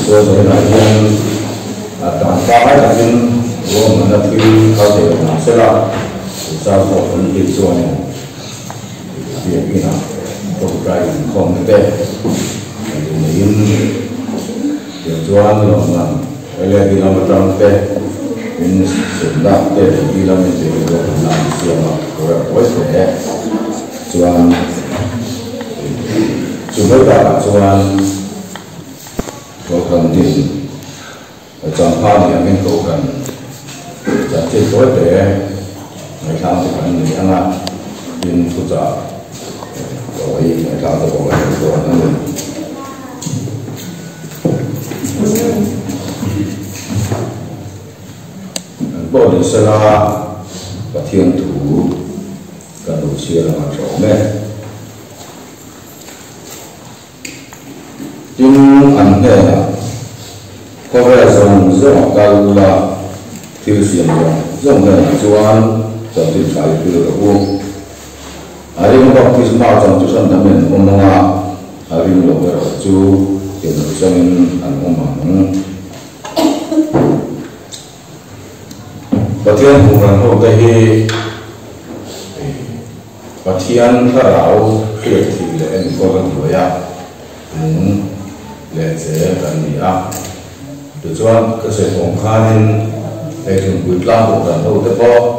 tôi thấy là hiện toàn ba cái là những gồm là khi có thể là sẽ là sao có phần tiền cho này việc như nào công cái không được tệ những việc cho ăn rồi mà cái này thì làm trong tệ mình sử dụng tệ thì làm mình sẽ được làm gì mà có thể cho ăn chúng tôi đã cho ăn có cần tiền ở trong pha thì mình có cầnจัดเจ็ดตัวแต่ในทางที่มันมีอะไรยินฟุตจ้าโดยในทางที่บอกว่าตัวนั้นบ่ได้สละประเทียนถูกันดูเชียร์มาสองแม่จึงอันเนี่ยก็เรื่องเรื่องการละthiếu tiền rồi, giống như cho ăn, cho tiền phải tiêu được không? Ở đây nó có cái bao trong chỗ sân thằng mình ông nông à, ở đây nó có cái chú tiền được cho mình ăn không bằng. Pathian cũng là một cái Pathian cái rau thì là em có cái gì vậy? Là sẽ cần gì à? Từ cho cái sự công khai hay thường quy làm một lần đầu tiên có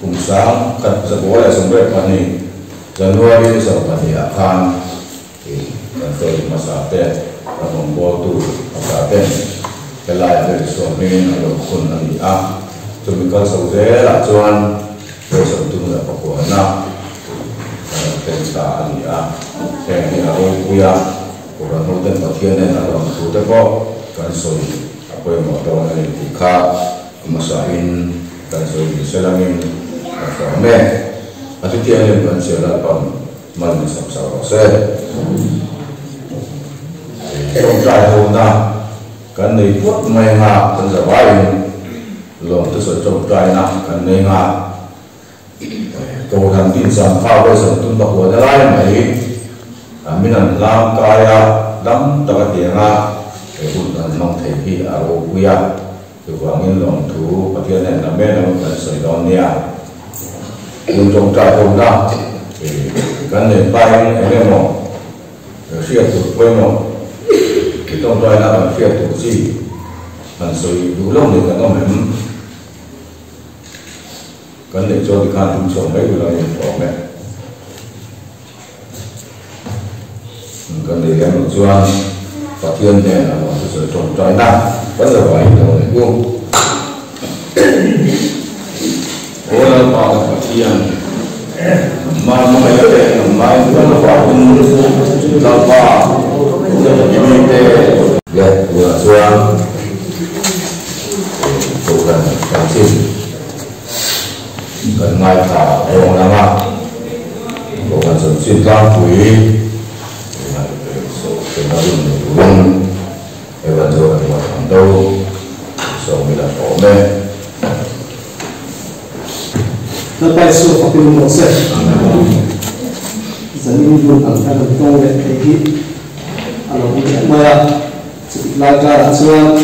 cùng sáng cần sẽ có lại sống đẹp mà này dần qua đi sau mà thì ăn thì cần tôi mà sao thế là một bộ tu sao thế cái lại về số mình là mộtคนlà gì à chúng mình có sầu dễ là cho ăn rồi sống tu là có của nào tên xã gì à cái này là ôi quy à của lần đầu tiên Pathian này là lần đầu tiên có cần soi quên một đầu này thì khác masahin dan sawisel kami atau tiada yang bersiaran mana sama-sama saya trong trại hôm nay cái này phút mai ngà thân giả vai lòng tôi sẽ trong trại nào cái này ngà cầu thằng tin rằng phao bây giờ tôi đọc của cái này mấy mình làm cái đắm tập tiếng để hút ăn mong thấy khi ở quê từ quảng yên lawmthu Pathian này là mấy năm cần sợi đòn nè cùng trong trại hôm nay cái này bay cái này mỏ phía tụt quay mỏ cái trong trại là bằng phía tụt gì bằng sợi đủ lâu thì cái nó mềm cái này cho đi khai chúng chồng mấy người là những bỏ mẹ cái này em một chuan Pathian này là một sợi trong trại nặng vẫn là vậy rồi luôn. Ôi là bảo Pathian mà mấy cái này mà vẫn là bảo cũng là bảo những cái đẹp vừa xoang chủ cần cảm xin cần ngay cả ông làm ăn bộ phận sản xuất làm quý cái nó dùng luôn cái vận dụng là một đâu sau mình là có mẹ nó tay số có tiền một set dẫn đến luôn ở cái đồng công để thấy kỹ ở đó cũng mà lại ra là chưa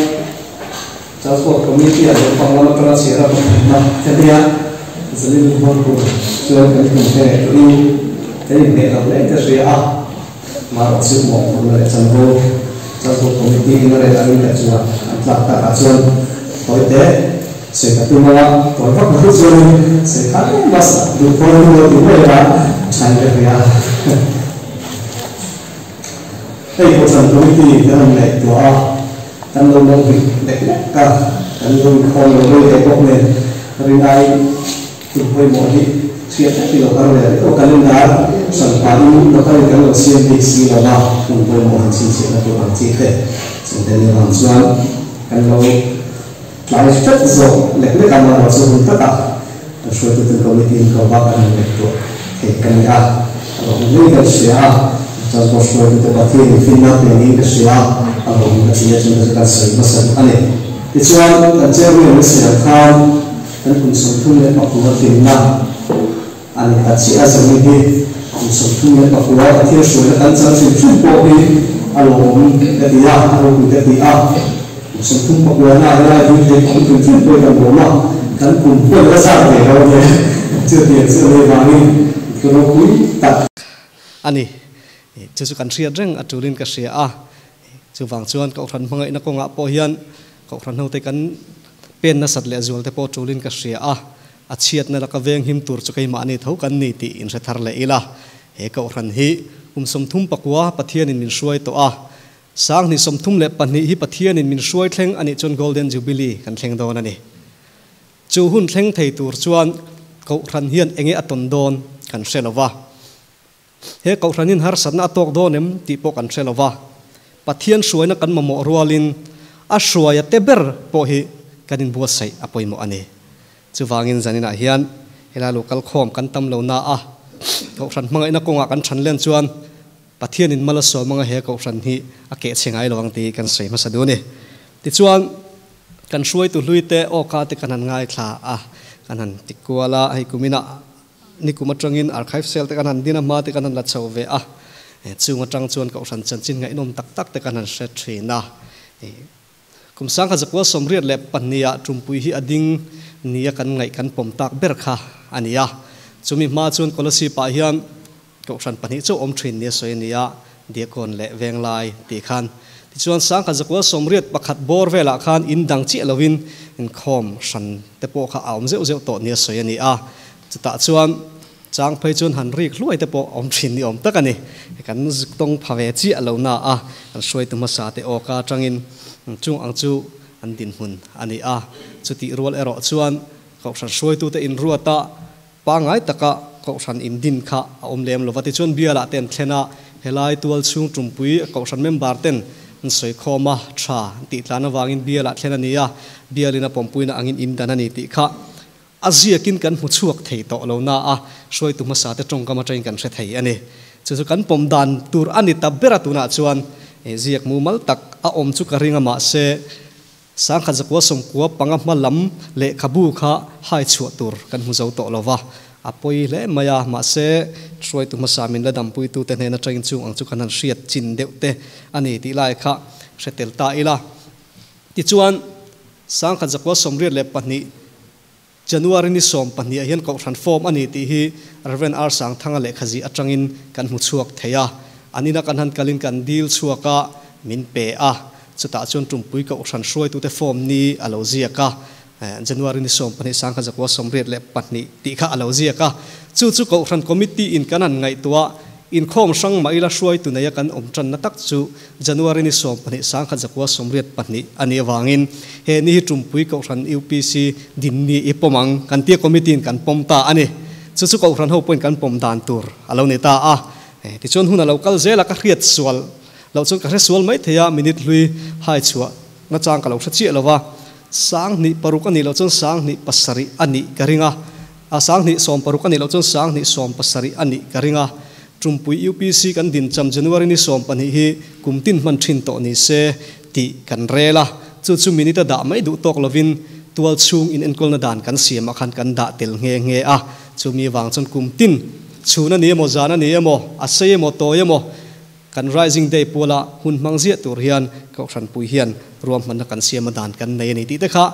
cháu có community ở trong phòng nó có sẽ là mà thế thì dẫn đến luôn của chưa cái công thể lưu cái để làm lấy cái gì à mà ở sự một người trong hồ trong cuộc community nó lại là những cái chùa làm cả chùa có thế sẽ có tương lai có các cái chùa sẽ khác mà được coi như những người là thành cái gì à đây một phần community cái hôm nay của tăng đông đông việc để cả tăng đông con người để bốc lên rồi ai tụi hơi mọi đi chuyện thì nó có thể có cái liên đá sản phẩm nó có thể có CNBC là nào cùng với một hành trình là của hành trình thể sẽ đến như hoàn toàn cái lâu lại rất rộng để cái làm nào sử dụng tất cả rồi từ từ công ty có bao nhiêu người tuổi thì cần ra rồi những cái gì à trong một số từ Pathian phim nào thì những cái gì à ở một cái gì chúng ta sẽ có sản phẩm này thì cho nên chơi với những sự tham dan cũng sống chung với mọi người Việt Nam anh ta chỉ là sống như thế cũng sống chung với mọi người ở thiên suối là anh ta sống chung bộ đi alom ketia alom ketia satu pekuana adalah juga untuk kan bola kan kumpul besar deh kalau dia chưa bangi kalau kui tak ani chu kan ria reng atulin ka ria chu wang chuan ko ran mangai na ko nga po hian ko ran ho te kan pen na sat le azul te po tulin ka ria a chiat na ka veng him tur chu kai ma ni tho kan ni ti in se thar le ila he ko ran hi som thum pakwa pathian in min hruai to sang ni som thum le pani hi pathian in min hruai thleng ani chon golden jubilee kan thleng don ani chu hun thleng thei tur chuan ko ran hian enge aton don kan selova he ko ranin har satna tok donem ti po kan selova pathian hruaina kan mamo rualin a hruai te ber po hi kanin buat sai apoi mo ani chuwangin zanina hian hela local khom kan tam lo na ko ran mangai na ko nga kan than len chuan pathian in mala so manga he ko ran hi a ke chengai lawang ti kan sei ma sadu ni ti chuan kan hruai tu hluite o ka te kanan ngai thla kanan tikwala ai kumina ni kuma tangin archive cell te kanan dina ma te kanan la chauve chunga tang chuan ko ran chan chin ngai nom tak tak te kanan se thina kum sang kha zakwa somriat le pania tumpui hi ading nia kan ngai kan pom tak ber kha ania chumi ma chuan kolasi pa hian ko ran pani chu om thin ne soinia diakon le venglai ti khan ti chuan sang kha zakwa somriat pakhat bor vela khan in dang chi lovin in khom san te po kha aum zeu zeu to ne soinia chuta chuan chang phei chuan han rik hluai te po om thin ni om takani kan tong phawe chi alona kan soi tu ma sa te o ka tangin chung ang chu an din hun ani chuti rol ero chuan ko san soi tu te in ruata pangai taka ko san in din kha om lem lovati chuan biala ten thlena helai tual chung tumpui ko san member ten soi khoma tha ti tlana wangin biala thlena nia bialina pompuina angin in danani ti kha azia kin kan mu chhuak thei to lo na soi tu ma sa te tong kama train kan se thei ani chu kan pom dan tur ani tabera tuna chuan ziak mu mal tak om chu ka ringa ma se sang kha zakwa som kwa panga malam le khabu kha hai chu tur kan mu zo to lova apoi le maya ma se soi tu ma sa min la dam pui tu te na train chu ang chu kanan riat chin deuh te ani ti lai kha setel ta ila ti chuan sang kha zakwa som riat le pani January ni som pani hian ko transform ani ti hi reven ar sang thanga le khaji atangin kan mu chuak theya anina kan han kalin kan deal chuaka min pe chuta chon tumpui ko tran shroi tu te form ni alozia ka January ni som pani sang kha zakwa somret le pani ti kha alozia ka chu ko tran committee in kanan ngai tua in khom sang maila shroi tu na ya kan tran na tak chu January ni som pani sang kha zakwa somret pani ani wangin he ni tumpui ko tran UPC din ni ipomang kan ti committee kan pomta ani chu ko tran ho point kan pom dan tur alo ne ta ti chon huna local zela ka riat swal lo chon ka resol mai theya minute lui hai chua na chang ka lo sa chi lova sang ni paruk ani lo chon sang ni pasari ani karinga sang ni som paruk ani lo chon sang ni som pasari ani karinga Tumpui UPC kan din cham January ni som pani hi kumtin man thin to ni se ti kan rela chu minute da mai du tok lovin tual chung in enkol na dan kan siam akhan kan da tel nge chu mi wang chon kumtin chuna ni mo jana ni mo asei mo to mo kan rising day pola hun mangzia tur hian ko than pui hian ruam man kan siam dan kan nei ni ti te kha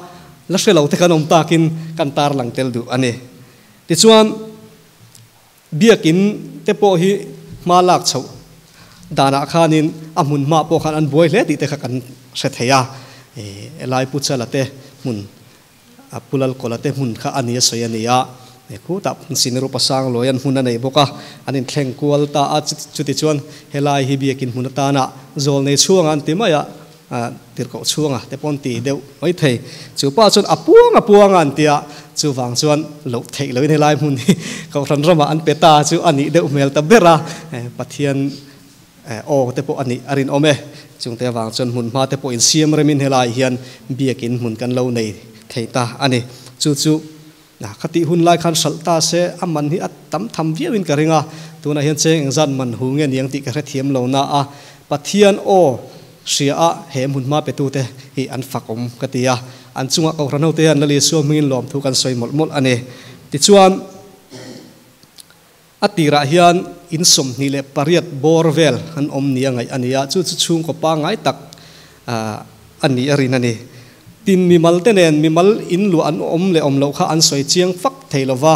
la shelo te kan om takin kan tar lang tel du ani ti chuan biakin te po hi malak chho dana khanin amun ma po khan an boi hle ti te kha kan se theya elai pu chala te mun apulal kolate mun kha ania soyania ku tap sinru pasang loyan huna nei boka anin thleng kual ta chuti chuan helai hi biakin hunata na zol nei chuang an timaya tirko chuanga te pon ti deu mai thei chu pa chon apuang an tia chu wang chuan lo thei lo helai mun ko ran rama an peta chu ani deu mel ta bera pathian o te po ani arin ome chung te wang chon mun ma te po in siam remin helai hian biakin mun kan lo nei thei ta ani chu na khati hun lai khan salta se aman hi atam tham viawin karinga tuna hian cheng zan man hu nge niang ti ka thiam lo na pathian o sia hem hun ma petu te hi an fakom katia an chunga ko rano te an lali so mingin lawmthu kan soi mol ani ti chuan atira hian in som ni le pariat borvel an om nia ngai ania chu chung ko pa ngai tak ani arin ani tin mi mal tenen mi mal in lu an om le om lo kha an soi chiang fak theilowa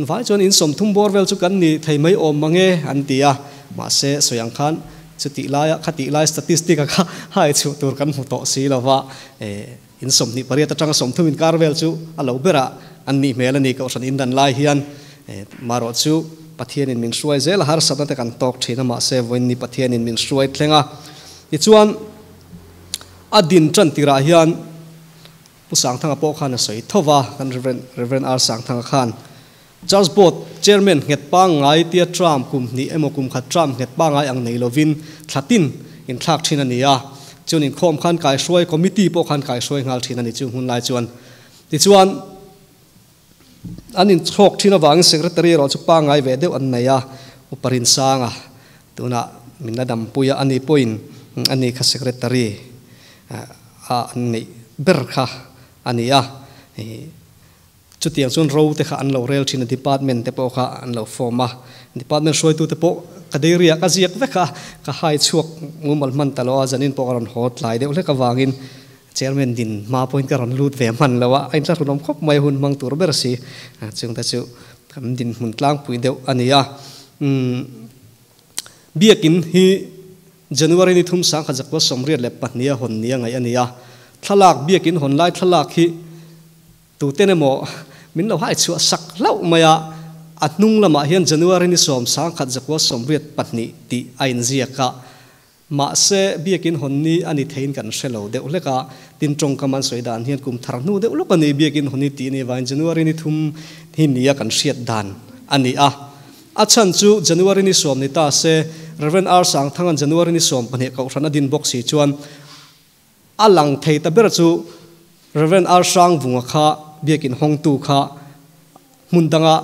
vai chon in som thum borvel chu kan ni thei mai om mange an tia ma se soyang khan chuti la khati la statistic kha hai chu tur kan mu to si lawa in som ni pariat atang som thum in karvel chu alo bera an ni mel ani ka san in dan lai hian maro chu Pathian in min hruai zel har satna te kan tok thina ma se voin ni Pathian in min hruai thlenga ti chuan adin tran tira hian pusang thanga po khan soi thowa kan reverend ar sang thanga khan Charles Boat chairman nget pa ngai tia tram kum ni emo kum kha tram nget pa ngai ang nei lovin thlatin in thak thina nia chun in khom khan kai hruai committee po khan kai hruai ngal thina ni chu hun lai chuan ti chuan anin chok thina wang secretary ro chu pa ngai ve deu an neya uparin sanga tuna minna dam puya ani point ani kha secretary ani berkha ania chutiang chun ro te kha an lo rel thina department te po kha an lo forma department soi tu te po kaderia ka ziak veka ka hai chhuak ngumal man talo janin po ron hot lai deu le ka wangin chairman din ma point ka ron lut ve man lawa ain tla runom khop mai hun mang tur ber si chung ta chu kam din mun tlang pui deu ania biakin hi January ni thum sang kha jakwa somriat le pahnia hon nia ngai ania thalak biakin hon lai thalak hi tu tenemo min lo hai chu sak lau maya atnung lama hian January ni som sang kha jakwa somriat pahni ti ain ziaka ma se biakin honni ani thein kan shelo deuh leka tin tong kaman soidan hian kum tharnu deuh lok ani biakin honni ti ni wain January ni thum hin nia kan hriat dan ani a chan chu January ni som ni ta se reverend ar sang thangan January ni som pane kau rana din box si chuan alang thei ta ber chu reverend ar sang bunga kha biakin hong tu kha mundanga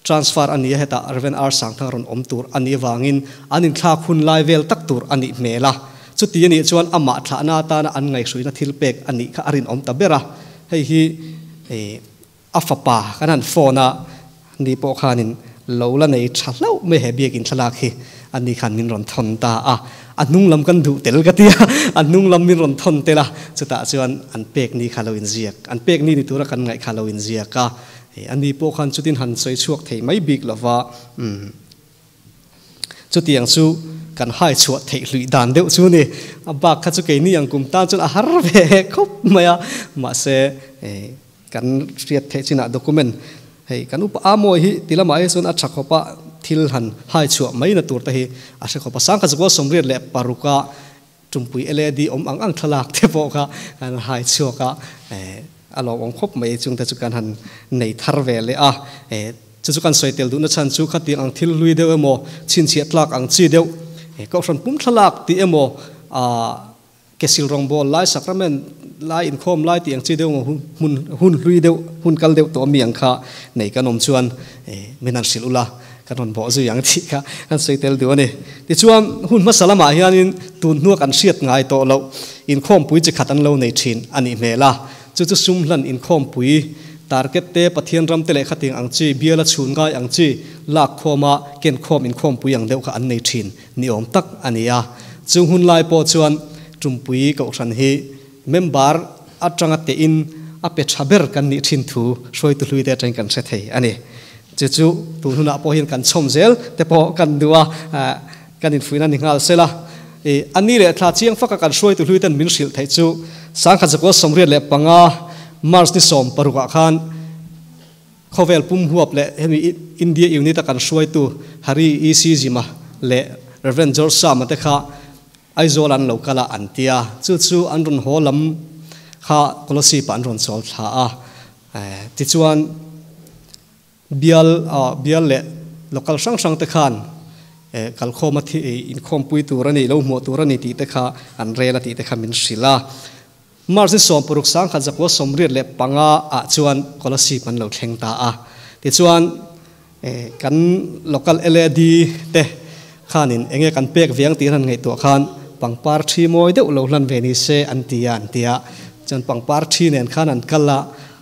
transfer ani heta reven ar sang thang ron om tur ani wangin anin thla khun lai vel tak tur ani mela chuti ani chuan ama thla na ta na an ngai suina thilpek ani kha arin om ta bera hei hi afapa kanan phona ni po khanin lola nei thalo me he biakin thalak hi ani khan min ron thon ta anung lam kan du tel gatia anung lam min ron thon tela chuta chuan an pek ni khaloin ziak an pek ni ni tura kan ngai khaloin ziaka ani po khan chutin han soi chuak thei mai big lova chutiang chu kan hai chuak thei hlui dan deuh chu ni aba kha chu ke ni ang kum ta chu a har ve khop maya ma se kan riat thei china document hei kan up amoi hi tilama ai sun a thakhopa thil han hai chuak mai na tur ta hi a thakhopa sang kha chu somriat le paruka tumpui eledi om ang thalak te po kha kan hai chuaka alo ong khop mai chung ta chu kan han nei thar ve le chu kan soitel du na chan chu khati ang thil lui deu emo chin chi tlak ang chi deu ko ron pum thalak ti emo kesil rong bol lai sacrament lai in khom lai ti ang chi deu hun lui deu hun kal deu to miang kha nei kanom chuan menan silula kanon bo zu yang thi kha kan soitel du ani ti chuan hun masalama hianin tun nuak an hriat ngai to lo in khom pui chi khatan lo nei thin ani mela chu sum hlan in khom pui target te Pathian ram te le khating ang chi biala chhun ngai ang chi lak khoma ken khom in khom pui ang deuh kha an nei thin ni om tak ania chung hun lai po chuan tumpui ko ran hi member atanga te in ape thaber kan ni thin thu soi tu hlui te tang kan se thei ani chu tu huna po hin kan chomzel te po kan duwa kan in fuina ni ngal sela ani le thla chiang faka kan soi tu hlui tan min sil thei chu sang kha jakwa somriat le panga mars ni som paruka khan khovel pum huap le hemi India unit kan soi tu hari ECG ma le reverend George Sam te kha aizolan lokala antia chu anron holam kha kolosi pan ron sol tha ti chuan bial le local sang te khan kal khoma thi in khom pui turani lo mo turani ti te kha an rela ti te kha min sila mars som puruk sang kha jakwa somriat le panga chuan kolosi pan lo thleng ta ti chuan kan local LED te khanin enge kan pek viang ti han ngai to khan pangpar thi moi deuh lo hlan ve ni se antia chan pangpar thi nen khan an kala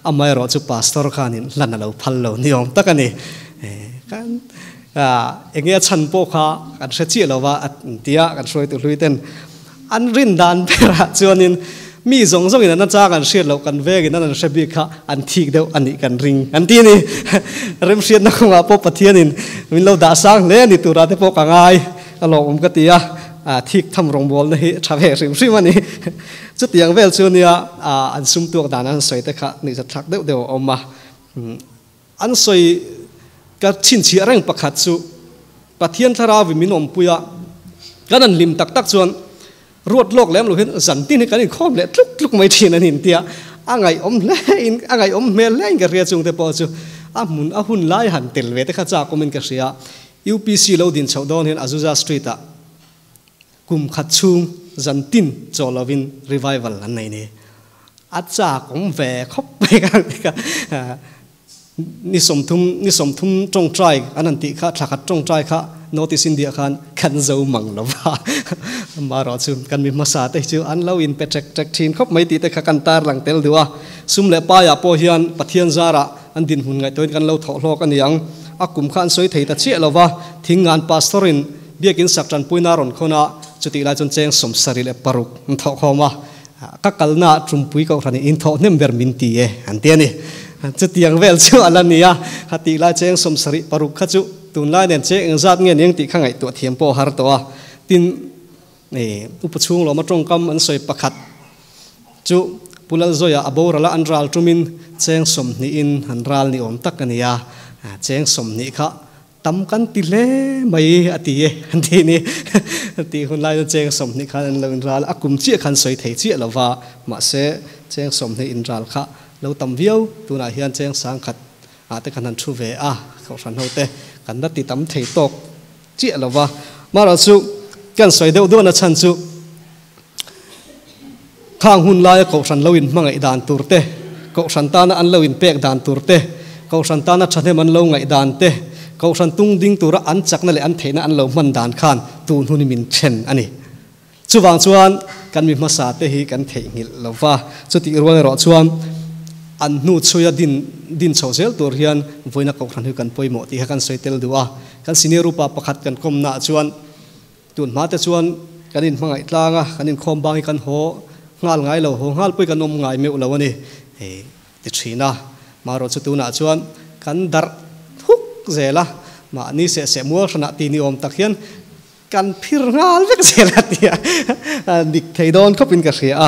amai ro chu pastor khanin hlan lo phal lo niom takani kan เงี้ยชันโปค่ะกันเสียเจี๋ยเราว่าเดียกันช่วยตัวลุยเต้นอันรินดานเปล่าจวนนี้มีสองอินนั้นจ้ากันเสียเรากันเวกินนั้นเสียบีค่ะอันทีเดียวอันนี้กันริงอันที่นี่เริ่มเสียนักว่าพบปะเทียนินมิเราด่าสังเล่นี่ตัวเราที่พบกันง่ายก็ลองก็ตีที่ทำรองบอลนี่ชาวเฮริมซิมันนี่จุดอย่างเวลชวนเนี่ยอันซุ่มตัวด่านั้นสวยแต่ค่ะนี่จะทักเดียวออกมาอันสวยก็ชินเชียเร่งประคัดสุปะเทียนทาราวิมินอมปุยะก็นั่นลิมตักชวนรวดโลกแล้วเราเห็นสันตินี่กันนี่ข้อมเล็ดลุกไม่ทีนั่นหินเตียอ่างไงอมเล่นอ่างไงอมเมลเล่นกับเรียจุงแต่พอจูมุนหุ่นไล่หันเตลเวแต่ข้าจาก็มันก็เสีย UPC เราดินชาวดอนเห็นอาซูซาสตรีทกุมขัดชุงจันตินโจลวินรีไววัลอันไหนเนี่ยอาจากอมแหวกเข้าไปกันนี่สมทุมจงใจอันนั้นติข้าถักจงใจข้าโนติสินเดียขันขันเจ้ามังลวะมารอซุมกันมีมาสาแต่จูอันเล่าอินเป็ดจักทีนเขาไม่ตีแต่ข้ากันตาหลังเตลดูว่าซุมเล่ป้ายาโพเฮียนปะเทียนซาระอันดินหุ่นไงตัวกันเล่าถอดโลกันยังอากุมขันสวยไทยแต่เชี่ยลวะทิ้งงานพาสตอรินเบียกินสักจันปุยนารอนคนน่ะจุดที่ลายจนเจงสมสริเลปารุกมันถอดเข้ามากักกัลน่าจุ่มปุยเขาทันอินถอดเนมเบอร์มินตีอันเดียนี่จุดyang vel chu alan nia hati la cheng som sari paruk khachu tun la nen cheng zat nge ning ti khangai to thiam po har to tin upachung lo ma tong kam an soi pakhat chu pulal zoya aborala anral tumin cheng som ni in hanral ni om tak ania cheng som ni kha tam kan ti le mai ati e anti ni ti hun lai cheng som ni khan lo ral akum chi khan soi thei chi lova ma se cheng som ni in ral kha lâu tầm viêu tu na hiền cheng sang khát te kan han thu ve khẩu sản hậu te kan dat ti tam thei tok chia lova mà ra su kan soi deu do na chan su khang hun lai khẩu sản lâu in mangai dan tur te khẩu sản ta na an lâu in pek dan tur te khẩu sản ta na chane man lâu ngai dan te khẩu sản tung ding tur an chak na le an theina an lâu man dan khan tu hun min chen ani chuwang chuan kan mi masa te hi kan thei ngil lova chuti rual ro chuan an nu choya din chawzel tur hian voina ko khan hu kan poimo ti kan soitel duwa kan siniru pa pakhat kan komna chuan tun ma te chuan kanin mangai tlanga kanin khom bangi kan ho ngal ngai lo ho ngal pui kan om ngai meu lo ani ti thina maro chu tu na chuan kan dar thuk zela ma ni se mual thana ti ni om tak hian kan phir ngal vek zela tia dik theidon khopin ka ria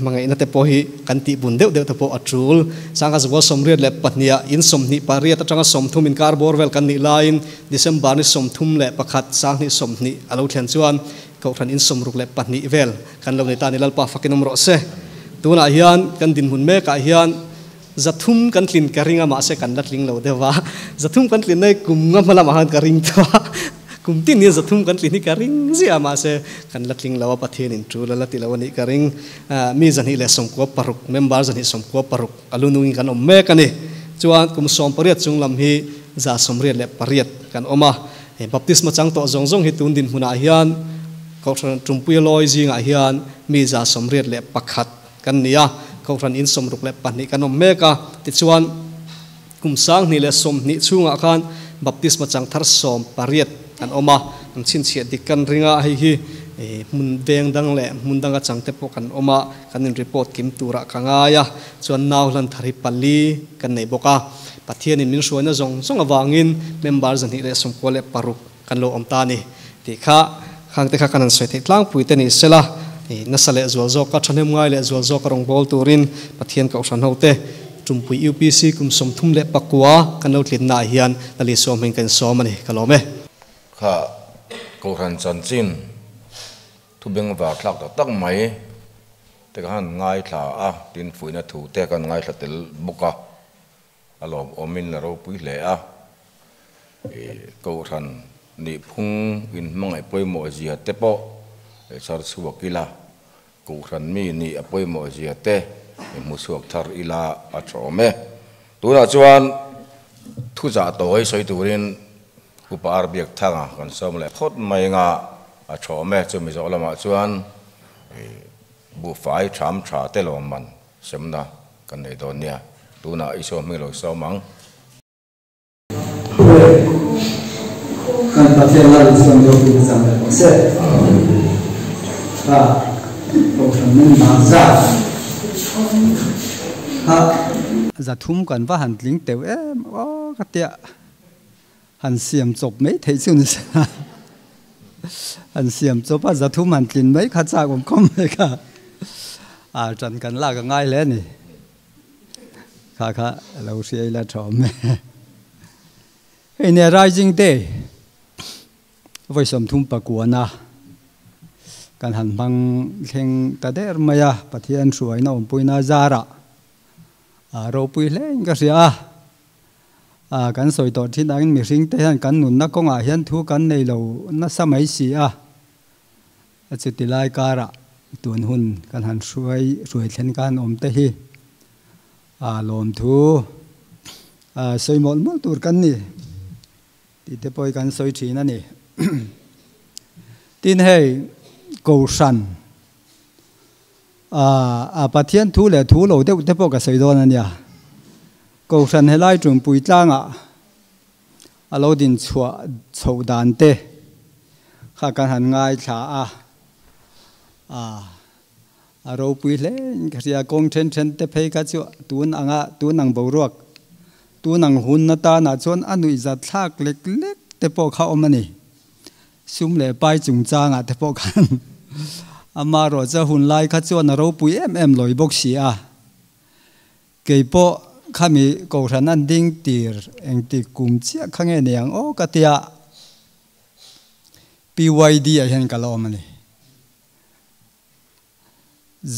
mangai na te po hi kan ti bun deu te po atrul sanga zo somriat le patnia in somni paria ta tanga somthum in carbor wel kan ni line december ni somthum le pakhat sang ni somni alo thlen chuan ko than in somruk le patni vel kan lo ni ta ni lalpa fakinom ro se tuna hian kan din hun me ka hian zathum kan tlin karinga ma se kan latling lo dewa zathum kan tlin nei kum ngamala ma han karing to kum tin ni zathum kan tlin ni karing zia ma se kan latling lawa pathian in tu la ti lawani karing mi zani le som ko paruk member zani som ko paruk alunung kan om me kan ni chuan kum som pariat chung lam hi za somriat le pariat kan oma baptisma chang to zong zong hi tun din huna hian ko Tumpui Rising a hian mi za somriat le pakhat kan nia ko ran in somruk le pani kan om me ka ti chuan kum sang ni le som ni chunga khan baptisma chang thar som pariat kan oma an chin chia dikan ringa hi mun beng dang le mun danga changte po kan oma kanin report kim tura kangaya chuan naw lan thari pali kan nei boka pathian in min suana zong zong awangin member zan hi le som ko le paruk kan lo om ta ni ti kha khang te kha kanan soi thei tlang pui te ni sela na sale zual zo ka thanem ngai le zual zo ka rong bol turin pathian ka usan hote Tumpui UPC kum som thum le pakwa kan lo tlin na hian ali som hen kan som ani kalome kha ko ran chan chin thu beng wa thlak tak mai te kan ngai thla tin fuina thu te kan ngai thlatel buka alom omin la ro pui le ko ran ni phung in mangai poimo zia te po char chuakila ko ran mi ni apoimo zia te musuak thar ila atrome tura chuan thu za toi soi turin upar biak thanga kan som le khot mai nga atrome chumi zo lama chuan bu fai tham tha te lo man semna kan nei don nia tuna iso mi lo so mang kan Pathian la Islam do tu sam le ko se ko min ma za ha za thum kan va han tling teu em o ka tia han siam chop mấy thei chu ni sa han siam chop a za thum han tlin mấy kha cha kom kom le ka trần kan la ka ngai le ni kha lo si la thom in a rising day voi som thum pa kuana kan han mang thleng ta der maya Pathian hruai na Tumpui na zara ro pui leng ka sia kan soi to thin ang mi ring te han kan nun na ko nga hian thu kan nei lo na samai si chu ti lai karah tuan hun kan han hruai thlen kan om te hi lawmthu soi mol mol tur kan ni ti te poi kan soi thina ni tin hei ko san Pathian thu le thu lo deuh te pawh ka soi dawn ania ko san helai Tumpui tlanga alo din chho dan te kha kan han ngai thla ro pui le ka ria kong then te phei ka chu tun ang boruak tun ang hun na ta na chon anui za thlak lek lek te pawh kha omani sum le pai chung changa te pawh kan ama ro cha hun lai kha chuan ro pui em loi bok si ke po khami ko ran an ding tir eng ti kum chia khange niang o ka tia PYD a hian ka lo mani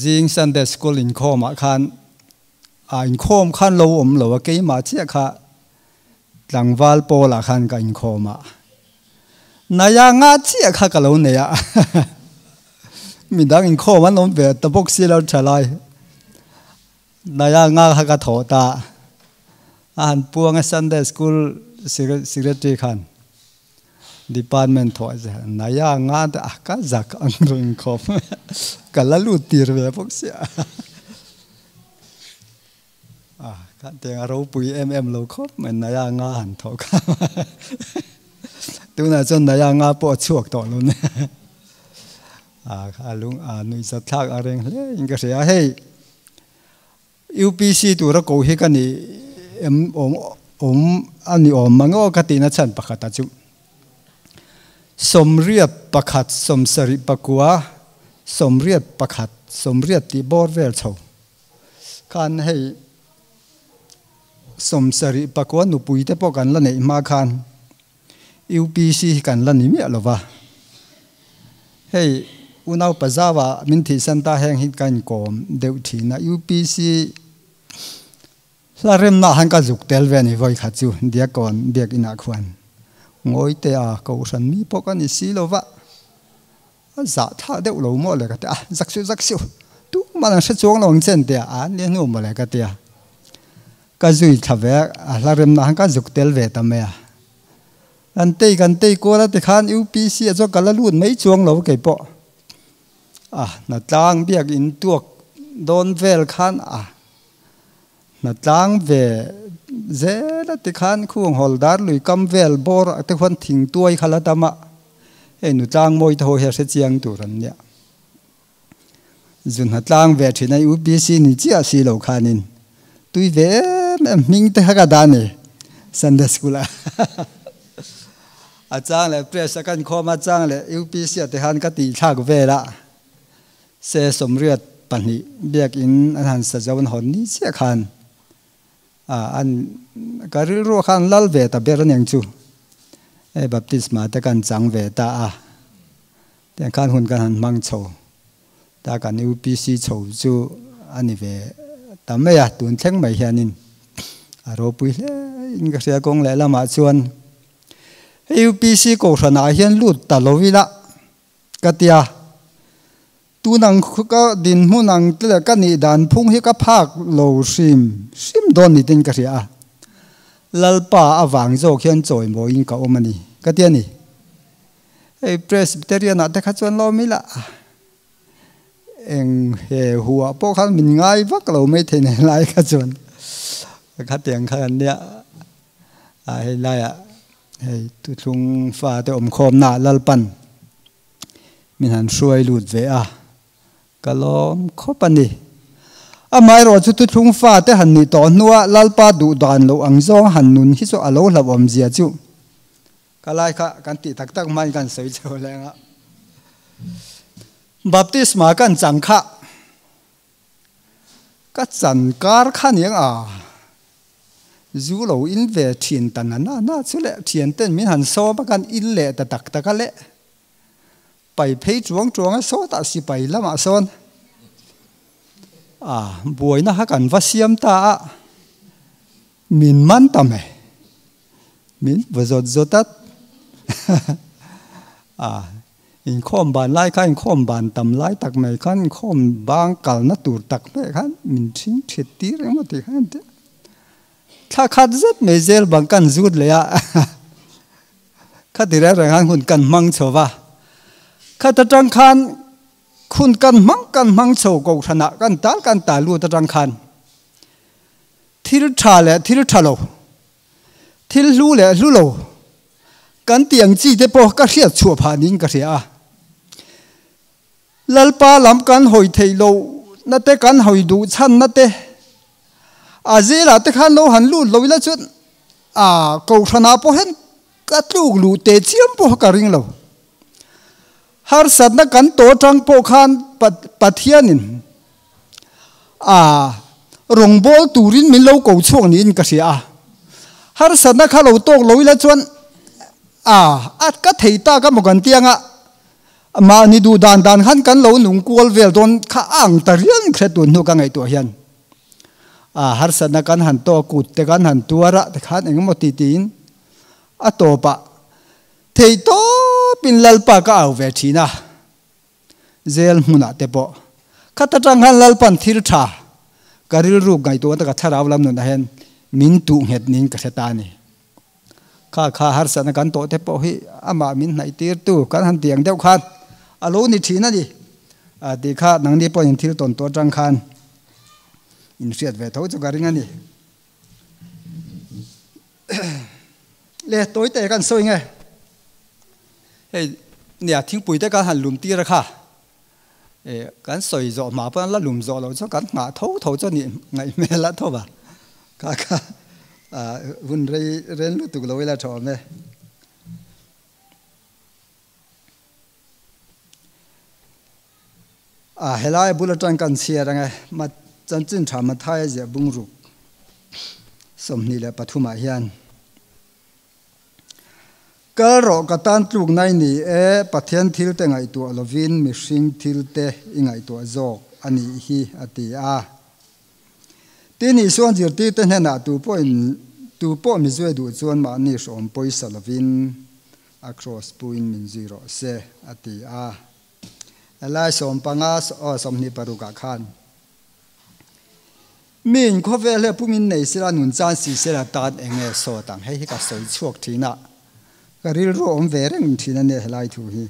Zing Sunday School in khawm khan in khawm khan lo om lo ke ma chia kha tlangwal pola khan ka in khawm naya nga chia kha ka lo ne ya mi dang in khawm an om ve ta box si lo thalai naya nga kha ka thota an puang Sunday School secretary khan department thoi ja naya nga da ka zak ang ring khop kalalu tir ve pok sia ka te ro pui lo khop men naya nga han tho ka tu na chon naya nga po chhuak to lu ne kha lung nui sa thak areng le inga sia hei UPC tu ra ko he ka ni ani mango ka ti na chan pakhata chu somriat pakhat somsari pakua somriat pakhat somriat ti bor vel chho kan hei somsari pakua nu pui te po kan la nei ma khan UPC kan la ni mi alova hei unau pazawa min thi santa heng hit kan kom deu thi na UPC larem na han ka juk tel ve ni voi kha chu dia kon biak ina khwan ngoi te ko san mi po kan si lova za tha deuh lo mo le ka ta zaksu tu man sa chong long chen te an le nu mo le ka te ka zui thave larem na han ka juk tel ve ta me an te ko la te khan UPC a jo kala lut mai chuang lo ke po na tlang biak in tuak don vel khan na tlang ve zela te khan khung holdar lui kam vel bor te khon thing tuai khala tama nu tlang moi tho he se chiang tu ran nya zun ha tlang ve thina UPC ni chia si lo khanin tui ve ming te ha ga da ne Sunday School chang le press kan khoma chang le UPC te han ka ti thak ve la se somriat pani biak in han sa jawan hon ni che khan an karil ro khan lal ve ta beran yang chu baptisma ta kan chang ve ta te khan hun kan mang chho ta kan UPC chho chu ani ve ta me ya tun thleng mai hianin ro pui le in ka sia kong le lama chuan UPC ko rana hian lut ta lovila katia tu nang ka din mu nang tle ka ni dan phung hi ka phak lo sim don ni tin ka ria lalpa awang zo khian choi mo in ka omani ka tia ni presbyterian ate kha chon lo mila eng he huwa po khan min ngai vak lo mai the ne lai kha chon kha tiang khan nia he lai hey tu thung fa te om khom na lalpan min han hruai lut ve a kalom khopani amai ro chu tu thung fa te han ni to nuwa lalpa du dan lo ang zong han nun hi so alo lawm zia chu kalai kha kan ti tak tak mai kan soi chho lenga baptisma kan chang kha ka chan kar khan yang a zu lo in ve thien tan na chule thien ten min han so ba kan in le ta tak ta ka le pai phei chuang chuang so ta si pai lama son buổi na ha kan va siam ta min man tame min va zot zotat in khom ban lai kha in khom ban tam lai tak mai khan khom bang kal na tur tak me khan min thin thet ti reng ma ti khan te tha khat zet me zel bang kan zut le ya kha ti ra rang han hun kan mang chowa kha ta tang khan khun kan mang chho ko thana kan ta lu ta tang khan thil tha le thil thalo thil lu le lu lo kan tiang chi te po ka hriat chu pha ning ka ria lalpa lam kan hoi thei lo na te kan hoi du chan na te azela te khan lo han lu lo la chut ko thana po hen ka tlu lu te chiam po ka ring lo har sat na kan to tang po khan Pathian in rong bol turin min lo ko chuang ni in ka sia har sat na kha lo tok lo la chuan at ka theita ka mogan tianga ma ni du dan khan kan lo nung kual vel don kha ang tarian khretun nu ka ngai to hian har sat na kan han to kut te kan han tuara te khan engmo ti tin atopa theito pin lalpa ka au ve thina zel muna te po khata tang han lalpan thir tha karil ru gai to ta ka tharaw lam nu na hen min tu het nin ka theta ni kha har san kan to te po hi ama min nai tir tu kan han tiang deuh khan alo ni thina ni ti kha nang ni po in thil ton to tang khan in riat ve tho chu garing ani le toy te kan soi nge hey nia thing pui te kan han lum ti ra kha kan soi zo ma pa la lum zo lo cho kan nga tho cho ni ngai me la tho ba kha hun ren lu tu lo la tho me helai bulatan kan sia ra ngai ma chan chin tha ma thai je bung ru som ni la pathuma hian karo katan tluk nai ni Pathian thil te ngai tu lovin mishing thil te ingai tu zok ani hi ati tini suan jir ti te na tu po mi zwe du chuan ma ni som poi salovin across point min zero se ati ala som panga som ni paruka khan min kho ve le pumin nei sira nun chan si sera tan enge so tang hei ka soi chuak thina karil ro om ve reng thina ne helai thu hi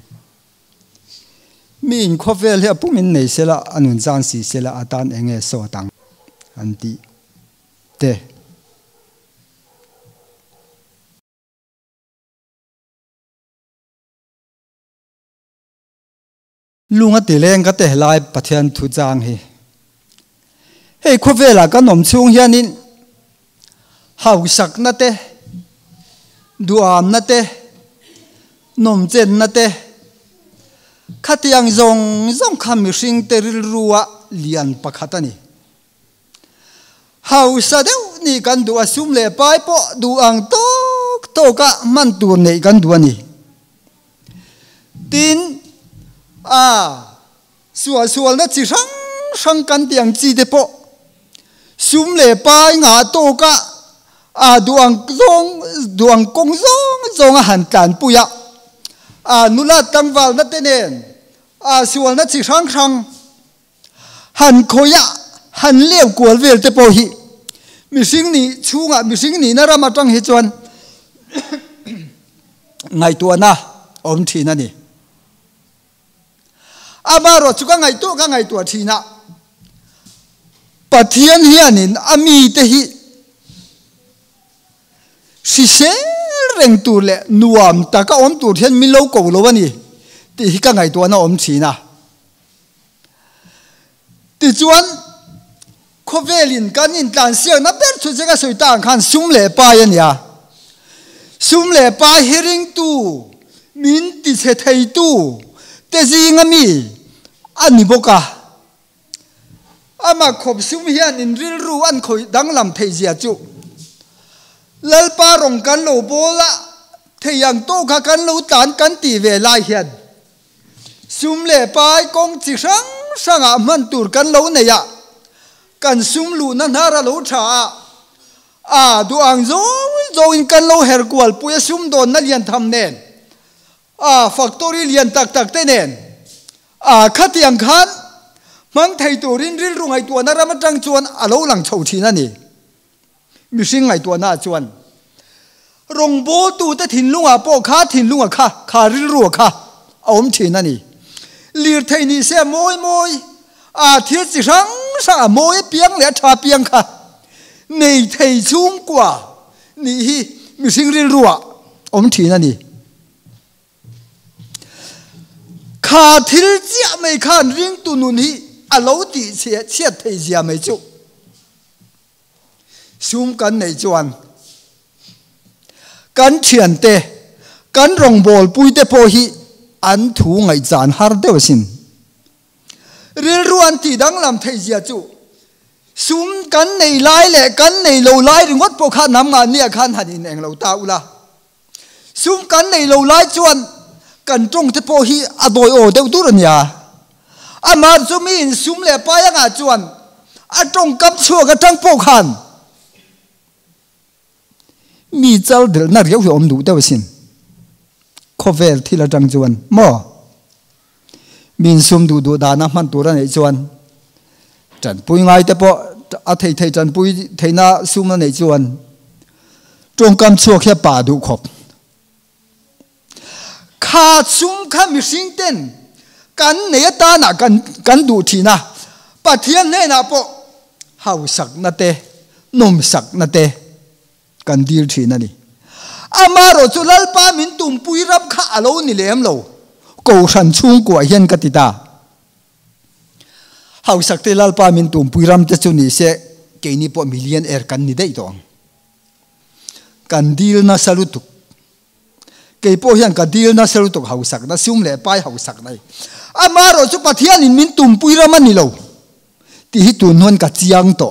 min kho ve le pumin nei sela anun chan si sela atan enge so tang anti te lunga tileng ka te helai Pathian thu chang hi hei kho ve la kan om chung hianin hau sak na te duam na te nom chen na te khatiang zong kham mi hring te ril ruwa lian pakhatani hau sa deu ni kan du asum le pai po du ang to ka man tu nei kan du ani tin sual na chi sang kan tiang chi de po sum le pai nga to ka duang kong zong han tan puya nula tangwal na tenen sual na chi sang han khoya han lew kwal vel te po hi mi sing ni chunga mi sing ni na rama tang hi chuan ngai tu na om thi na ni amaro chu ka ngai tu thi na Pathian hianin ami te hi si se reng tur le nuam ta ka om tur hian min lo ko lo ani ti hi ka ngai to na om thina ti chuan khovelin kan in tlan siang na ber chu jega soi ta khan sum le pa yan ya sum le pa hearing tu min ti se thei tu te jinga mi ani boka ama khop sum hian in ril ru an khoi dang lam thei zia chu lalpa rong kan lo bola theyang to kha kan lo tan kan ti ve lai hian sum le pai kong chi sang sanga man tur kan lo ne ya kan sum lu na nara lo tha a du ang zo in kan lo her kwal pu sum don na lian tham nen a factory lian tak tak te nen a khatiang khan mang thei turin ril rungai tu na ram tang chuan alo lang chho thina ni mi sing ngai tu na chuan rong bo tu te thin lunga po kha thin lunga kha ril ru kha om thina ni lir thei ni se moi moi a thir chi sang sa moi piang le tha piang kha nei thei chung kwa ni hi mi sing ril ruwa om thina ni kha thil chia mai khan ring tu nun hi alo ti che thei zia mai chu sum kan nei chuan kan thian te kan rong bol pui te po hi an thu ngai chan har deuh sin ril ruan ti dang lam thei zia chu sum kan nei lai le kan nei lo lai ringot po kha nam nga nia khan han in eng lo ta ula sum kan nei lo lai chuan kan tong te po hi adoi o deuh tur ania ama chu mi in sum le pa ya nga chuan a tong kam chhuak ka tang po khan mi chal del na riau hi om du deuh sin khovel thila tang chuan mo min sum du du da na man tur an ei chuan chan pui ngai te po a thei chan pui theina sum na nei chuan tong kam chhuak he pa du khop kha sum kha mi sing ten kan ne ta na kan du thina pathian ne na po hau sak na te nom sak na te kan dir thina ni amaro chu lalpa min tumpui rap kha alo ni lem lo ko san chung ko hian ka ti ta hau sak te lalpa min tumpui ram te chu ni se ke ni po million kan ni dei tong kan dil na salutuk ke po hian ka dil na salutuk hau sak na sum le pai hau sak nai amaro chu pathian in min tumpui ram ani lo ti hi tu non ka chiang to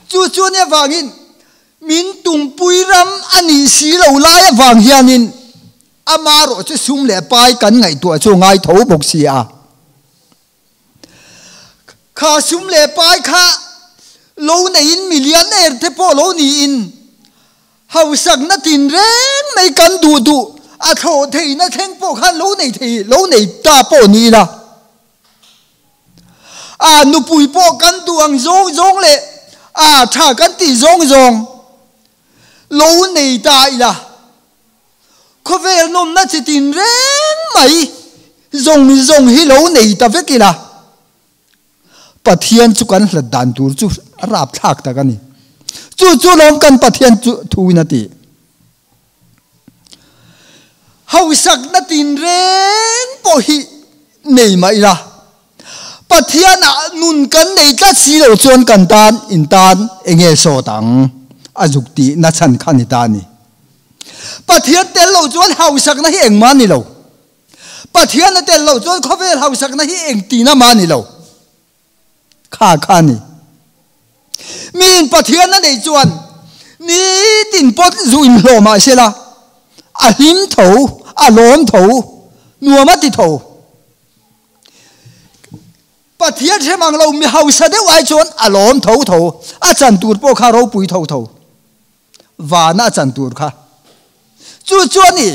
chu ne wangin min tumpui ram ani si lo lai wang hianin amaro chu sum le pai kan ngai tu chu ngai tho bok si a kha sum le pai kha lo nei in millionaire te po lo ni in hau sak na tin reng mai kan du du a tho thei na theng po khan lo nei ta po ni la a nu pui po kan tu ang zong le a tha kan ti zong lo nei ta ila khovel nom na chitin reng mai zong hi lo nei ta vekila pathian chu kan hla dan tur chu rap thak ta kani chu lom kan pathian chu thuina ti hau sak na tin reng po hi nei mai la pathian nun kan nei ta si lo chuan kan tan in tan enge so tang azukti na chan khani ta ni pathian tel lo chuan hau sak na hi eng ma ni lo pathian tel lo chuan khovel hau sak na hi eng ti na ma ni lo kha ni min pathian na nei chuan ni tin pot zuin lo ma sela a him tho a lom tho nuama ti tho pathian semang lo mi hau sa de wai chuan a lom tho a chan tur po kha ro pui tho wa na chan tur kha chu ni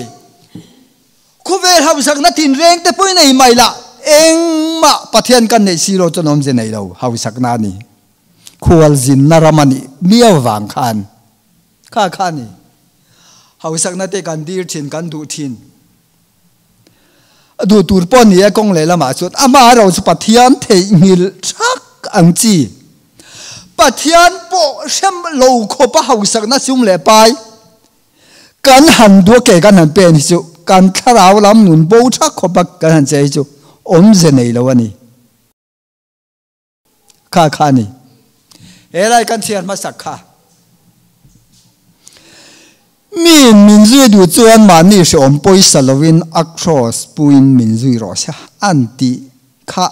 khuvel hau sak na tin reng te pui nei mai la eng ma pathian kan nei siro chonom je nei lo hau sak na ni khual zin na ramani miaw wang kha ni hau sak na te kan dir thin kan du thin du tur pon ni kong le lama chut ama ro chu pathian thei ngil thak ang chi Pathian po xem lâu khô pa hậu sắc na sum lệ pai kan han đua kể kan han pen chu kan kharau lam nun bo tha khô pa kan han chei chu om je nei lo ani kha kha ni elai kan thian ma sak kha min zui du chuan ma ni se om poi salowin across puin min zui ro sha anti kha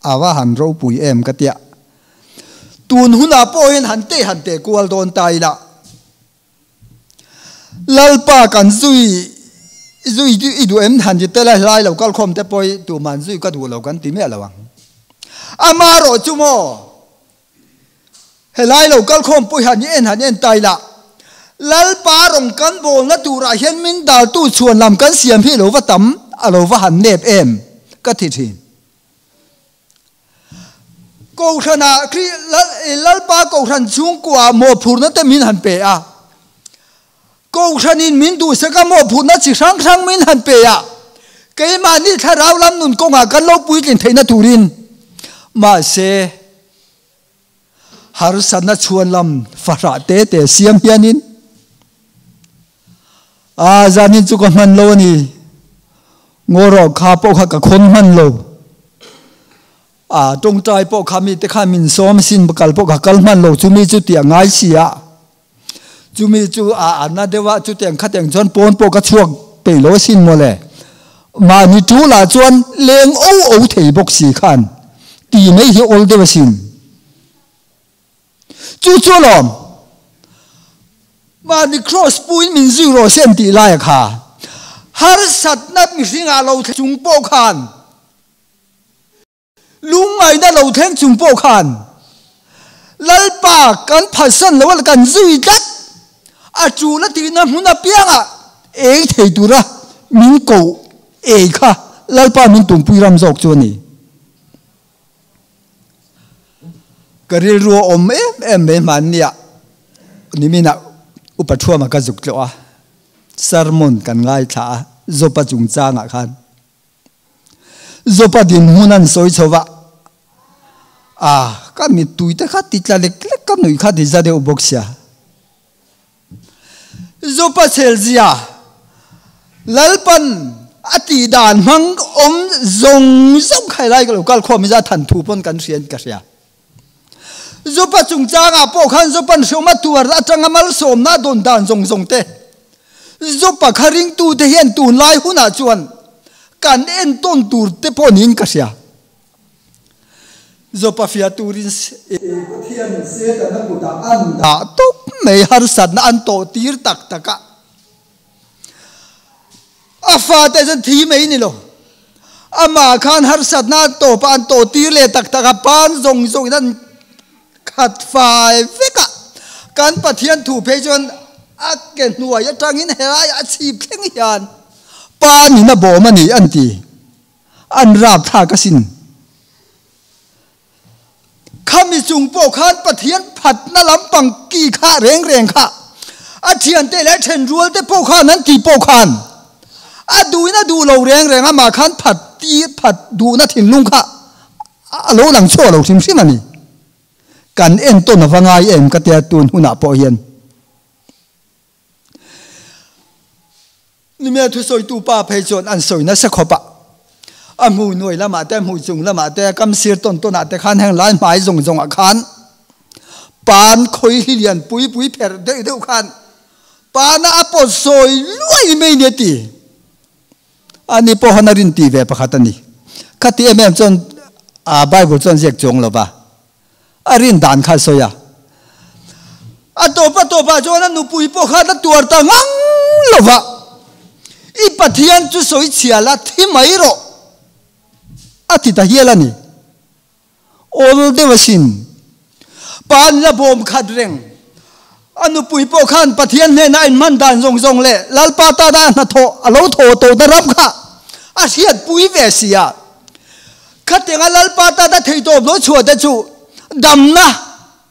awa han ro pui em ka tia tun huna poin han te kual don tai la lalpa kan zui du em han te lai lo kal khom te poi tu man zui ka du lo kan ti me lawang ama ro chumo helai lo kal khom poi han en tai la lalpa rong kan bol na tu ra hian min dal tu chuan lam kan siam hi lo wa tam a lo wa han nep em ka thi thi câu thana khi lalpa câu than chung qua mo phur na te min han pe a câu thanin min du se ka mo phur na chi sang min han pe a ke ma ni tharau lam nun ko nga kan lo pui tlin theina turin ma se har sana chuan lam fara te siam hianin a zanin chu ko man lo ni ngoro kha po kha ka khon man lo trong trai po kami te khamin som sin bakal po kakal man lo chumi chu tia ngai sia chumi chu na dewa chu teng khateng chon pon po ka chhuak pe lo sin mo le ma ni chu la chon leng o thei bok si khan ti mai hi ol dewa sin chu lom ma ni cross point min zero sen ti lai kha har sat na mi singa lo chung po khan lung ai da lo theng chung po khan lalpa kan phasan lo kan zui tat a chu la ti na huna pianga e thei tu ra min ko e kha lalpa min tumpui ram jok chu ni karil ro om em man nia ni mina upathua ma ka juk tlo a sermon kan ngai tha zopa chung changa khan zopa din hunan soi chowa ka mi tuite kha titla lek ka noi kha di zade uboksia zopa selzia lalpan ati dan mang om zong khai lai ka kal khom ja than thu pon kan rian ka ria zopa chung changa po khan zopan shoma tuar atanga mal som na don dan zong te zopa kharing tu te hian tu lai huna chuan kan en ton tur te ponin ka sia zopa fia turin Pathian se ta na puta an da to me har sat na an to tir tak taka afa te jan thi me ni lo ama khan har sat na to pan to tir le tak taka pan zong nan khat fai veka kan Pathian thu pe jon a ken nuai atangin helai a chip thleng hian pa ni na bo mani anti an rap tha ka sin khami chung po khan Pathian phat na lampang ki kha reng kha a thian te le then rual te po khan nan ti po khan a duina du lo reng ama khan phat du na thin lung kha a lo lang cho lo sim sim ani kan en to na wangai em ka te tun huna po hian ni me thu soi tu pa phei chon an soi na sa khopa a mu noi lama te mu chung lama te kam sir ton na te khan hang lai mai zong a khan pan khoi lian pui pher de khan pana apo soi loi me ne ti ani po hanarin ti ve pakhatani khati em chon bible chon jek chong lo ba arin dan kha soya atopa chon nu pui po kha ta tuar ta ngang lo ba i Pathian chu soi chiala thi mai ro ati ta hialani ol dewasin pan la bom khadreng anu pui po khan Pathian ne na in man dan zong le lalpa ta da na tho alo tho to da ram kha a hiat pui ve sia khatenga lalpa ta da thei to lo chua da chu dam na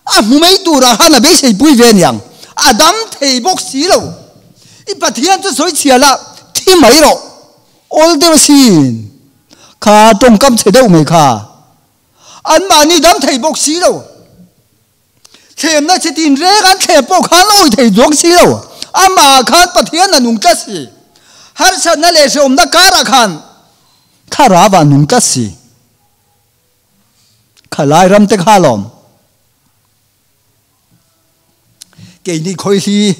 a mu mai tu ra hana be sei pui ve nyang adam thei bok si lo i Pathian chu soi chiala thi mai ro ol dewasin kha tong kam che deu mai kha an ma ni dam thei bok si lo thêm na chỉ tin rễ gan thêm bộ khán ôi thầy ruộng xí đâu mà khán Pathian là nung cắt xí har san na lệ sôm na karah khán karah và nung cắt xí khalai ram te khalom cái này khơi li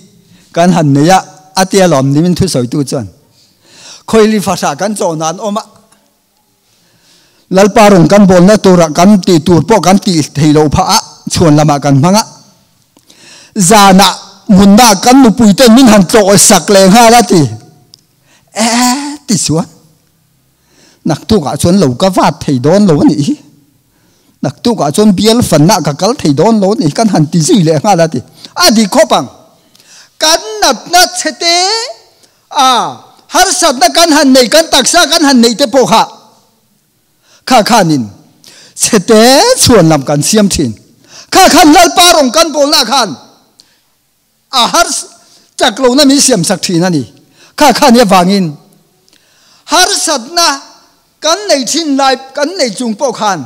gan hành này á atia lom ni min thu soi tu chân khơi li phát gan chọn nan ôm lal parong gan bol na tura gan ti tur po gan ti thei lo pha chuan lama gan manga zana munna gan nu pui ten min han tlo sak leng ha la ti ti suan nak tu ka chuan lo ka wat thei don lo ni nak tu ka chuan bial fan na ka kal thei don lo ni kan han ti zui le ha la ti adi khopang kan nat na chete har sat na kan han nei kan taksa kan han nei te po kha kha khanin chete chuan lam kan siam thin kha khan lal parong kan bol na khan har chak lo na mi siam sak thin ani kha khan ya wangin har sat na kan nei thin lai kan nei chung po khan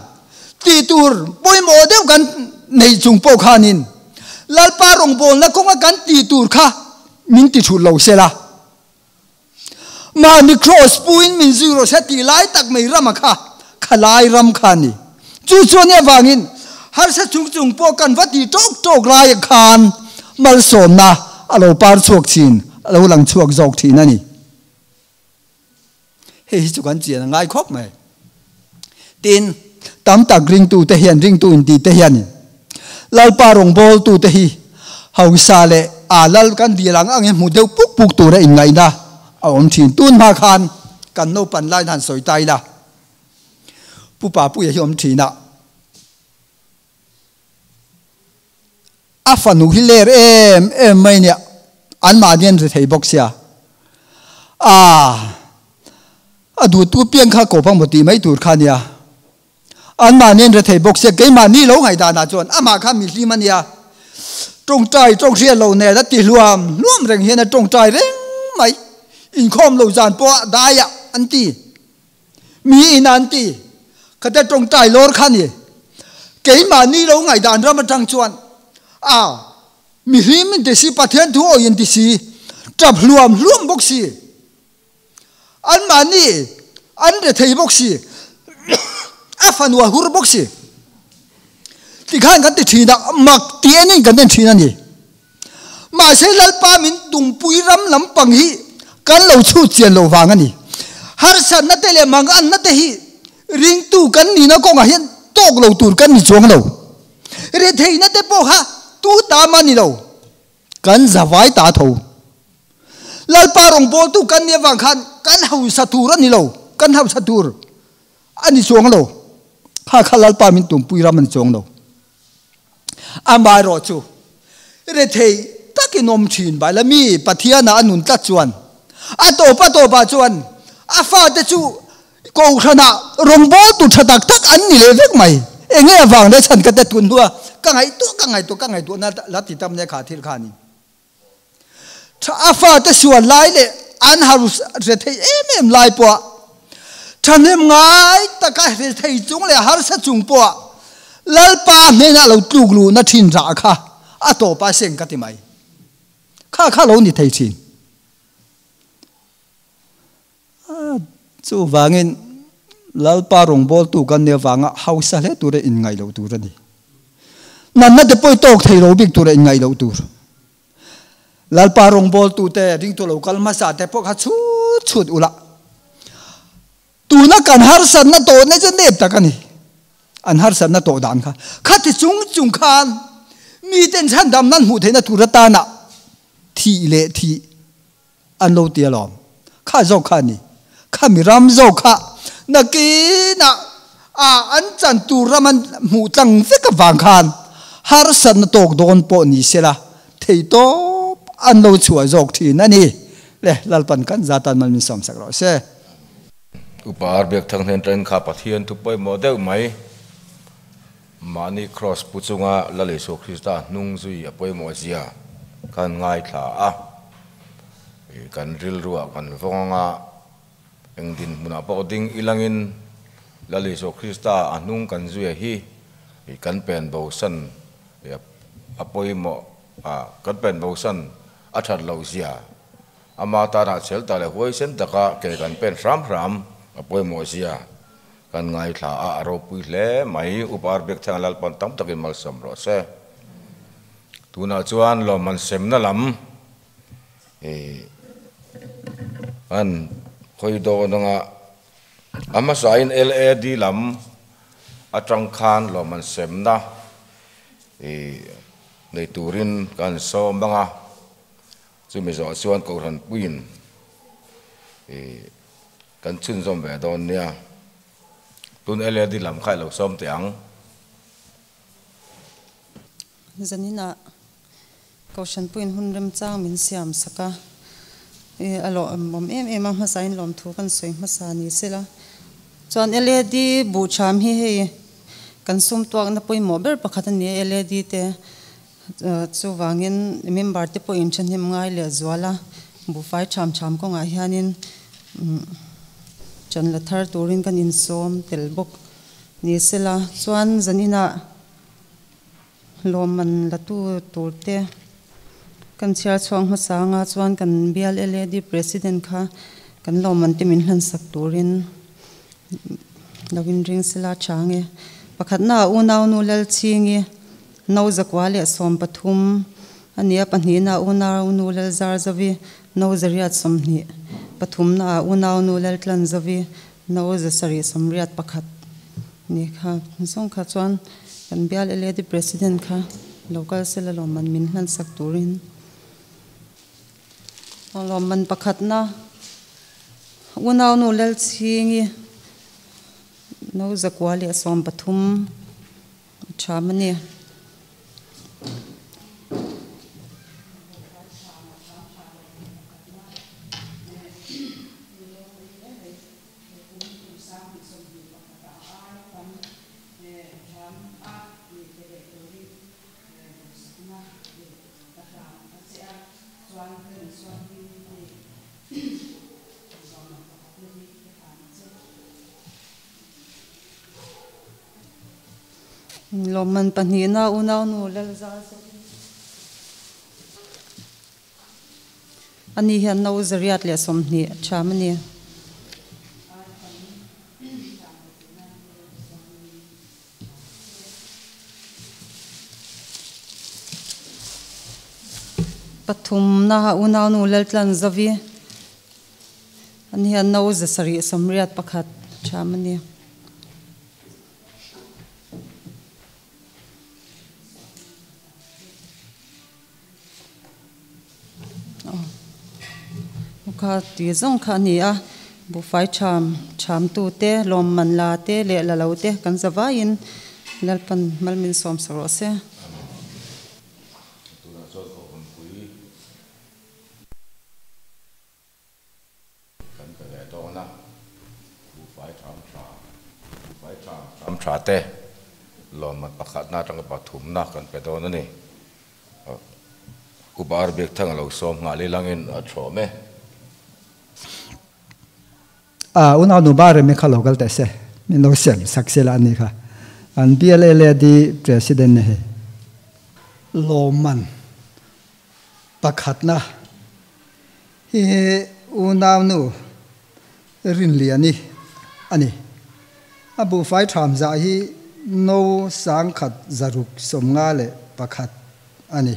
ti tur poi mo deu kan nei chung po khanin lal parong bol na konga kan ti tur kha min ti thu lo se la ma ni cross point min zero se ti lai tak mai ram kha khalai ram khani chu chu ne wangin har sa chung chung po kan vati tok tok lai khan mal som na alo par chuak chin alo lang chuak jok thi na ni he chu kan chian ngai khop mai tin tam tak ring tu te hian ring tu in ti te hian lal parong bol tu te hi hausa le lal kan dilang ang mu deu puk puk tu ra in ngai na om thin tun ma khan kan no pan lai han soi tai la pu pa pu ye om thina afanu hiler em mai ne an ma dian re thei bok sia adu tu piang kha ko pang moti mai tur khania an ma nen re thei bok sia ke ma ni lo ngai da na chon ama kha mi li mania trong trai trong ria lo ne da ti luam reng hian trong trai reng mai in khom lo jan po da ya an ti mi in an ti khata trong trai lor khani ke ma ni lo ngai dan ra ma tang chuan mi him te si Pathian thu o yin ti si trap luam bok si an ma ni an re thei bok si afanwa hur bok si ti khan kan ti thina mak ti ani kan den thina ni ma se lal pa min Tumpui ram lam pang hi kan lo chu chen lo wang ani har san na te le mang an na te hi ring tu kan ni na ko nga hian tok lo tur kan ni chong lo re thei na te po ha tu ta ma ni lo kan zawai ta tho lal parong bol tu kan ni wang khan kan hau sa tur ani lo kan hau sa tur ani chong lo kha lal pa min Tumpui ram ani chong lo amai ro chu re thei takinom thin bai la mi Pathian na anun ta chuan to pa chuan fa te chu ko khana rong bo tu thatak tak an ni le vek mai enge awang le chan ka te tun hua ka ngai tu na la ti tam ne kha thil khani tha fa te suan lai le an haru re thei em lai po thanem ngai ta ka re thei chung le har sa chung po lal pa ne na lo tluk lu na thin ra kha to pa seng ka ti mai kha lo ni thei thin chu wangin lal parong bol tu kan ne wanga hausa le tu re in ngai lo tu ra ni nan na te poi tok thei ro bik tu re in ngai lo tu lal parong bol tu te ring tu lo kal ma sa te pok ha chut ula tu na kan har san na to ne je nep ta kan ni an har san na to dan kha ti chung khan mi ten chan dam nan hu the na tu ra ta na thi le thi an lo ti lom kha zo kha ni kha mi ram zo kha na ki na an chan tu raman mu tang ve ka wang khan har san na tok don po ni sela thei to an lo chua jok thi na ni le lalpan kan zatan man min som sak ro se upar bek thang hen tren kha Pathian tu poi model mai mani cross puchunga lale so Krista nung zui apoi mo zia kan ngai thla kan ril ruwa kan vonga engdin muna pa ding ilangin lale so Krista anung kan zui hi kan pen bo san apoi mo kan pen motion athat lo sia ama ta na chel ta le hoi sen taka ke kan pen ram apoi mo sia kan ngai thla a ro pui hle mai upar bek thang lal pan tam takin mal som ro se tuna chuan lo man sem na lam an khoi do nga ama sain led lam atang khan lo man sem na nei turin kan so manga chu mi zo chuan ko ran puin kan chun zom ve don nia tun led lam khai lo som tiang zanina kaushan puin hunrem chang min siam saka alo mom em ma sain lawmthu kan soi hmasa ni sela chuan led bu cham hi he kan sum tuak na poi mo ber pakhat ani led te chu wangin member te po in chan him ngai le zwala bu fai cham ko nga hianin chan la thar turin kan in som tel bok ni sela chuan zanina loman la tu turte kan chia chuang ma sanga chuan kan bial led president kha kan loman te min hlan sak turin login ring sela change pakhat na unaw nu lal chingi no zakwa le som pathum ania panhi na unaw nu lal zar zawi no zariat somni pathum na unaw nu lal tlan zawi no zasari somriat pakhat ni kha song kha chuan kan bial led president kha local sela loman min hlan sak turin loman pakhat na unaw nu lal chingi no zakwa le som pathum chamani loman panhina unaw nu lal za ani hian no zariat le somni chamani pathum na unaw nu lal tlan zawi ani hian no zasari somriat pakhat chamani kha ti zong kha ni a bu fai cham tu te lom man la te le la lo te kan zawa in lalpan malmin som saro se kan ka le to na bu fai cham tra te lom man pakhat na tang pathum na kan pe do na ni ubar bek thang lo som nga le langin a tho me unaw nu bare me khalo gal tese mi no sem saksela ani kha an bial di president ne he loman pakhatna he unaw nu rin liani ani abu fai tham za hi no sang khat zaruk somnga le pakhat ani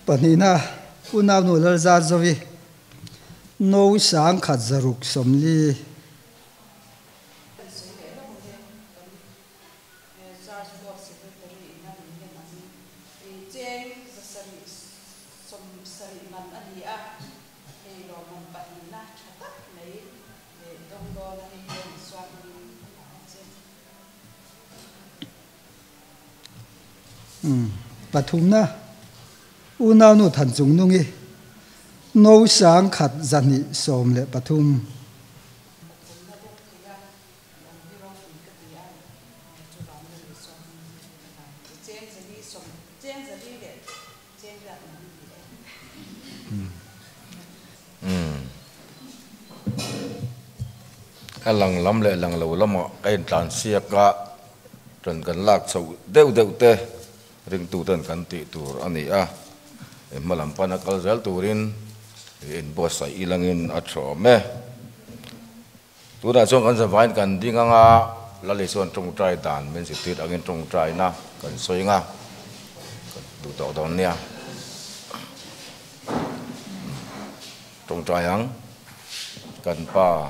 panina unaw nu lal zar zawi no sang khat zaruk somli pathumna unaw nu than chung nungi nô sáng khát dân nhị xóm lệ Pathum lăng lắm lệ lăng lâu lắm cái tràn xe cả trần cần lạc sầu đều đều tê ring tu trần cần tị tu anh ấy mà làm pan akal zel turin in boss sai ilangin atro me tu đã trong kan survive kan đi ngang là lấy son trong trai đàn mensit tit angin trong trai na kan soi nga kan tu tao tao nia trong trai hang kan pa